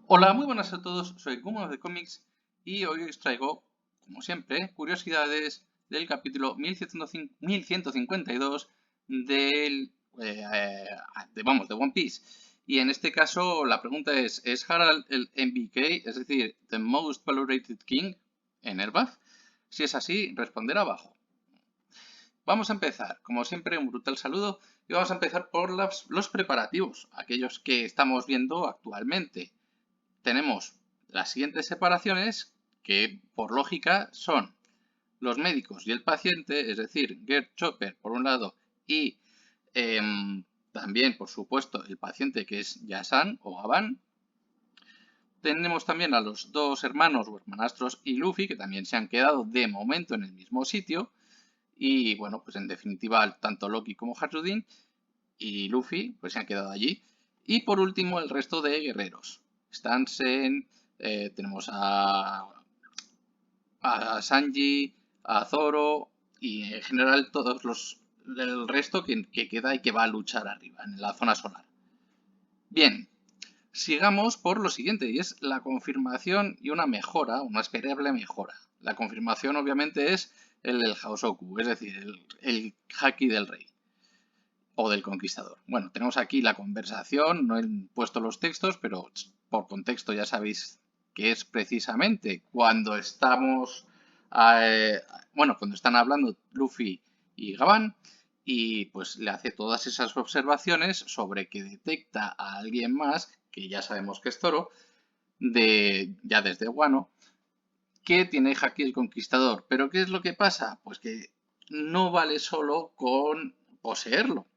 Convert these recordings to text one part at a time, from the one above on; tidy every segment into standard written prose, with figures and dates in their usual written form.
Hola, muy buenas a todos, soy Gumo de Comics y hoy os traigo, como siempre, curiosidades del capítulo 1152 del, de One Piece. Y en este caso la pregunta ¿es Harald el MBK, es decir, The Most Valorated King en Elbaf? Si es así, responder abajo. Vamos a empezar, como siempre, un brutal saludo y vamos a empezar por los preparativos, aquellos que estamos viendo actualmente. Tenemos las siguientes separaciones que, por lógica, son los médicos y el paciente, es decir, Gert Chopper por un lado y también, por supuesto, el paciente que es Yasan o Aban. Tenemos también a los dos hermanos o hermanastros y Luffy, que también se han quedado de momento en el mismo sitio. Y bueno, pues en definitiva, tanto Loki como Hatsudin y Luffy pues se han quedado allí. Y por último, el resto de guerreros. Stansen, tenemos a Sanji, a Zoro y en general el resto que queda y que va a luchar arriba, en la zona solar. Bien, sigamos por lo siguiente, y es la confirmación y una mejora, una esperable mejora. La confirmación obviamente es el del Haosoku, es decir, el Haki del Rey o del Conquistador. Bueno, tenemos aquí la conversación, no he puesto los textos, pero por contexto ya sabéis que es precisamente cuando estamos, eh, bueno, cuando están hablando Luffy y Gavan y pues le hace todas esas observaciones sobre que detecta a alguien más, que ya sabemos que es Zoro, ya desde Wano, que tiene Haki el Conquistador. Pero ¿qué es lo que pasa? Pues que no vale solo con poseerlo.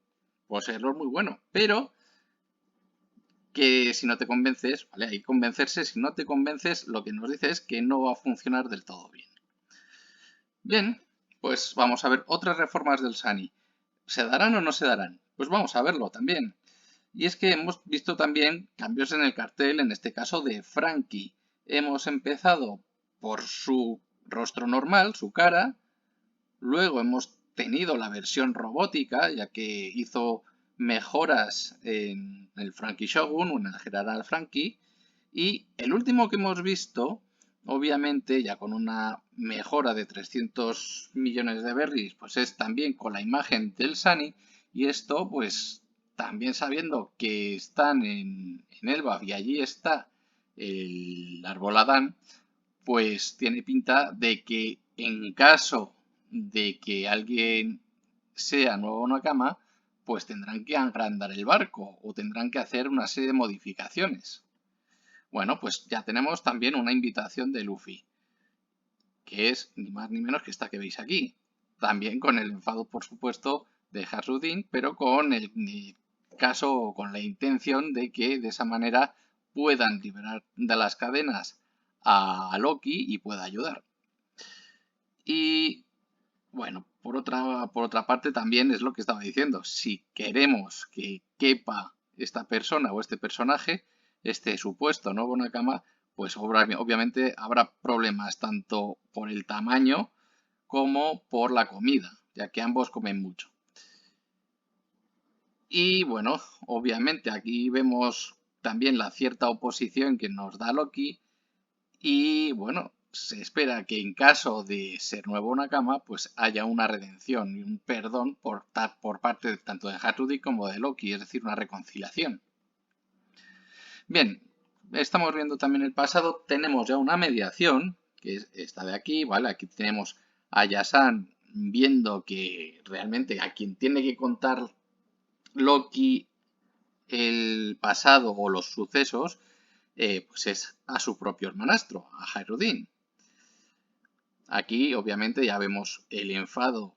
Poseerlo es muy bueno, pero que si no te convences, ¿vale? Hay que convencerse, si no te convences, lo que nos dice es que no va a funcionar del todo bien. Bien, pues vamos a ver otras reformas del Sani. ¿Se darán o no se darán? Pues vamos a verlo también. Y es que hemos visto también cambios en el cartel, en este caso de Frankie. Hemos empezado por su rostro normal, su cara, luego hemos tenido la versión robótica, ya que hizo mejoras en el Frankie Shogun, o en el General Frankie. Y el último que hemos visto, obviamente ya con una mejora de 300 millones de berries, pues es también con la imagen del Sunny. Y esto, pues también sabiendo que están en Elbaf y allí está el Arboladán, pues tiene pinta de que en caso de que alguien sea nuevo Nakama, pues tendrán que agrandar el barco o tendrán que hacer una serie de modificaciones. Bueno, pues ya tenemos también una invitación de Luffy, que es ni más ni menos que esta que veis aquí. También con el enfado, por supuesto, de Hasrudin, pero con el caso, con la intención de que de esa manera puedan liberar de las cadenas a Loki y pueda ayudar. Y bueno, por otra parte también es lo que estaba diciendo. Si queremos que quepa esta persona o este personaje, este supuesto nuevo Nakama, pues obviamente habrá problemas tanto por el tamaño como por la comida, ya que ambos comen mucho. Y bueno, obviamente aquí vemos también la cierta oposición que nos da Loki. Y bueno, se espera que en caso de ser nuevo Nakama, pues haya una redención y un perdón por parte tanto de Hatsudi como de Loki, es decir, una reconciliación. Bien, estamos viendo también el pasado, tenemos ya una mediación, que es esta de aquí, ¿vale? Aquí tenemos a Yasan viendo que realmente a quien tiene que contar Loki el pasado o los sucesos, pues es a su propio hermanastro, a Hairudin. Aquí, obviamente, ya vemos el enfado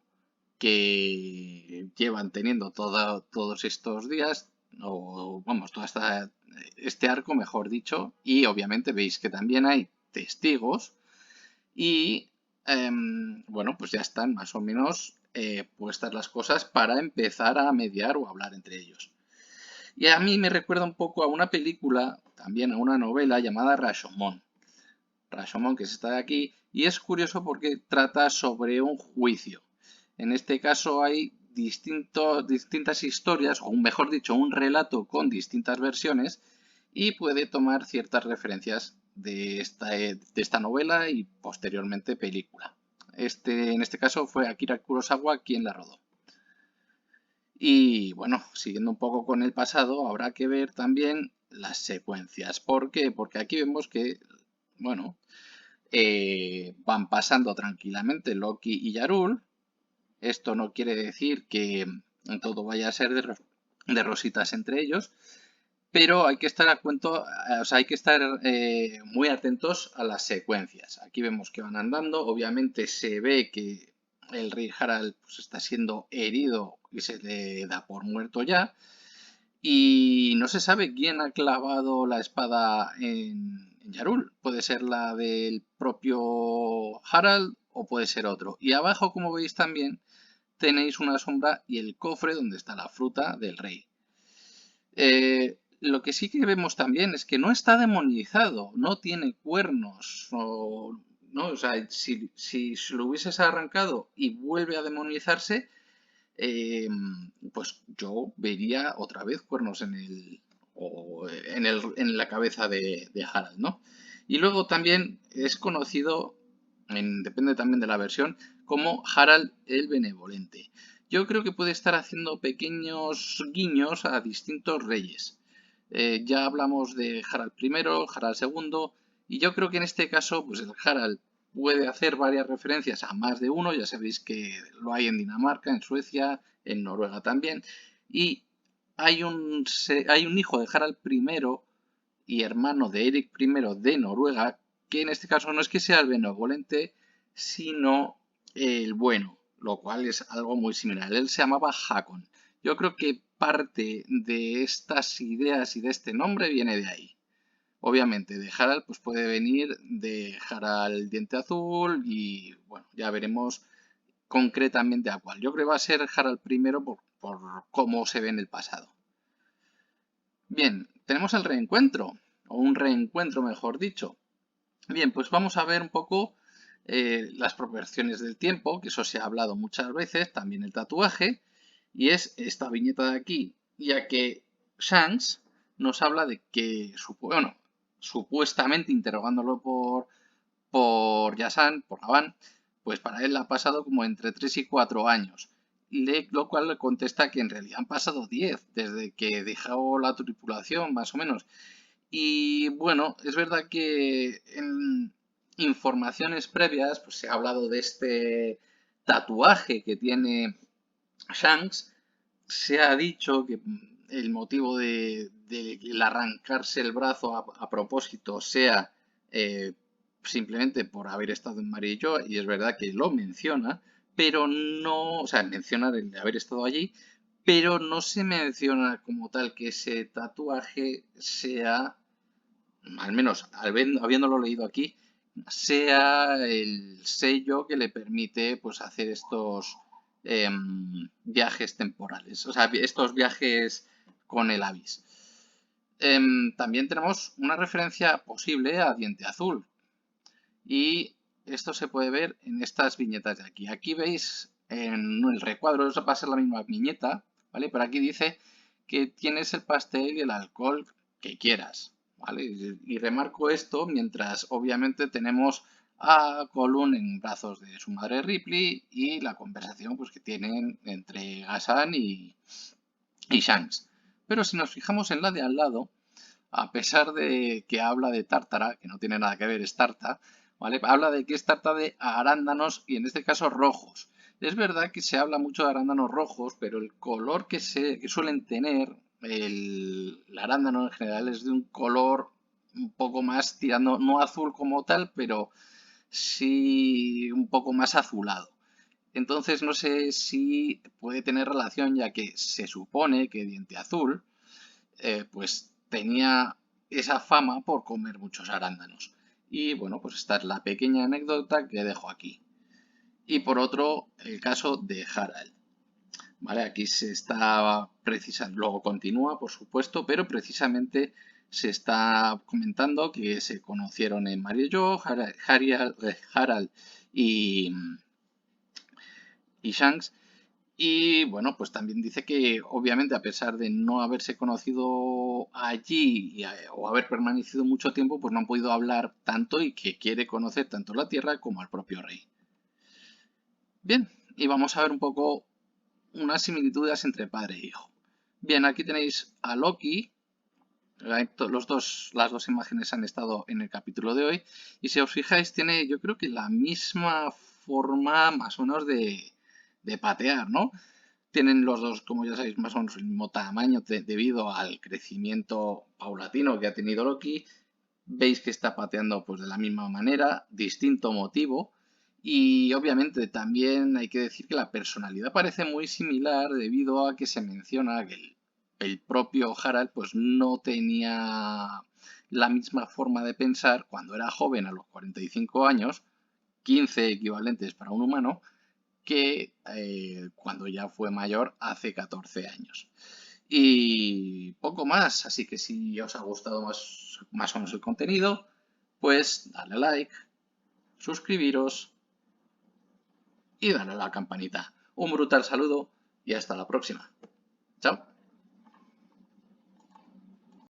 que llevan teniendo todos estos días, o vamos, este arco, mejor dicho, y obviamente veis que también hay testigos y, bueno, pues ya están más o menos puestas las cosas para empezar a mediar o hablar entre ellos. Y a mí me recuerda un poco a una película, también a una novela llamada Rashomon. Rashomon, que es esta de aquí, y es curioso porque trata sobre un juicio. En este caso hay distintas historias, o mejor dicho, un relato con distintas versiones, y puede tomar ciertas referencias de esta novela y posteriormente película. En este caso fue Akira Kurosawa quien la rodó. Y bueno, siguiendo un poco con el pasado, habrá que ver también las secuencias. ¿Por qué? Porque aquí vemos que, bueno, van pasando tranquilamente Loki y Yarul. Esto no quiere decir que todo vaya a ser de rositas entre ellos, pero hay que estar o sea, hay que estar muy atentos a las secuencias. Aquí vemos que van andando, obviamente se ve que el rey Harald pues, está siendo herido y se le da por muerto ya. Y no se sabe quién ha clavado la espada en Yarul. Puede ser la del propio Harald o puede ser otro. Y abajo, como veis también, tenéis una sombra y el cofre donde está la fruta del rey. Lo que sí que vemos también es que no está demonizado, no tiene cuernos. ¿No? O sea, si lo hubieses arrancado y vuelve a demonizarse, eh, pues yo vería otra vez cuernos en la cabeza de Harald, ¿no? Y luego también es conocido, depende también de la versión, como Harald el Benevolente. Yo creo que puede estar haciendo pequeños guiños a distintos reyes. Ya hablamos de Harald I, Harald II, y yo creo que en este caso, pues el Harald puede hacer varias referencias a más de uno, ya sabéis que lo hay en Dinamarca, en Suecia, en Noruega también, y hay un hijo de Harald I y hermano de Eric I de Noruega, que en este caso no es que sea el benevolente, sino el bueno, lo cual es algo muy similar. Él se llamaba Hakon. Yo creo que parte de estas ideas y de este nombre viene de ahí. Obviamente, de Harald pues puede venir de Harald Diente Azul y bueno, ya veremos concretamente a cuál. Yo creo que va a ser Harald I por cómo se ve en el pasado. Bien, tenemos el reencuentro, o un reencuentro mejor dicho. Bien, pues vamos a ver un poco las proporciones del tiempo, que eso se ha hablado muchas veces, también el tatuaje, y es esta viñeta de aquí, ya que Shanks nos habla de que, bueno, supuestamente interrogándolo por Yasan, por Lavan, pues para él ha pasado como entre 3 y 4 años. Lo cual le contesta que en realidad han pasado 10 desde que dejó la tripulación, más o menos. Y bueno, es verdad que en informaciones previas pues, se ha hablado de este tatuaje que tiene Shanks. Se ha dicho que el motivo de el arrancarse el brazo a propósito sea simplemente por haber estado en Marillo, y es verdad que lo menciona, pero no, o sea, menciona el de haber estado allí, pero no se menciona como tal que ese tatuaje sea, al menos habiéndolo leído aquí, sea el sello que le permite pues hacer estos viajes temporales, o sea, estos viajes con el Abyss. También tenemos una referencia posible a Diente Azul y esto se puede ver en estas viñetas de aquí. Aquí veis en el recuadro, eso va a ser la misma viñeta, ¿vale? Pero aquí dice que tienes el pastel y el alcohol que quieras, ¿vale? Y remarco esto mientras obviamente tenemos a Colun en brazos de su madre Ripley y la conversación pues, que tienen entre Gassan y Shanks. Pero si nos fijamos en la de al lado, a pesar de que habla de tártara, que no tiene nada que ver, es tarta, ¿vale? Habla de que es tarta de arándanos y en este caso rojos. Es verdad que se habla mucho de arándanos rojos, pero el color que suelen tener el arándano en general es de un color un poco más tirando, no azul como tal, pero sí un poco más azulado. Entonces no sé si puede tener relación, ya que se supone que Diente Azul pues tenía esa fama por comer muchos arándanos. Y bueno, pues esta es la pequeña anécdota que dejo aquí. Y por otro, el caso de Harald. ¿Vale? Aquí se está precisando, luego continúa, por supuesto, pero precisamente se está comentando que se conocieron en Marillo, Harald y Shanks, Y bueno, pues también dice que obviamente a pesar de no haberse conocido allí o haber permanecido mucho tiempo, pues no han podido hablar tanto y que quiere conocer tanto la Tierra como al propio rey. Bien, y vamos a ver un poco unas similitudes entre padre e hijo. Bien, aquí tenéis a Loki. Las dos imágenes han estado en el capítulo de hoy. Y si os fijáis, tiene yo creo que la misma forma más o menos de patear, ¿no? Tienen los dos, como ya sabéis, más o menos el mismo tamaño debido al crecimiento paulatino que ha tenido Loki. Veis que está pateando pues de la misma manera, distinto motivo. Y obviamente también hay que decir que la personalidad parece muy similar debido a que se menciona que el propio Harald pues no tenía la misma forma de pensar cuando era joven a los 45 años, 15 equivalentes para un humano, que cuando ya fue mayor hace 14 años. Y poco más, así que si os ha gustado más o menos el contenido, pues dale a like, suscribiros y dale a la campanita. Un brutal saludo y hasta la próxima. Chao.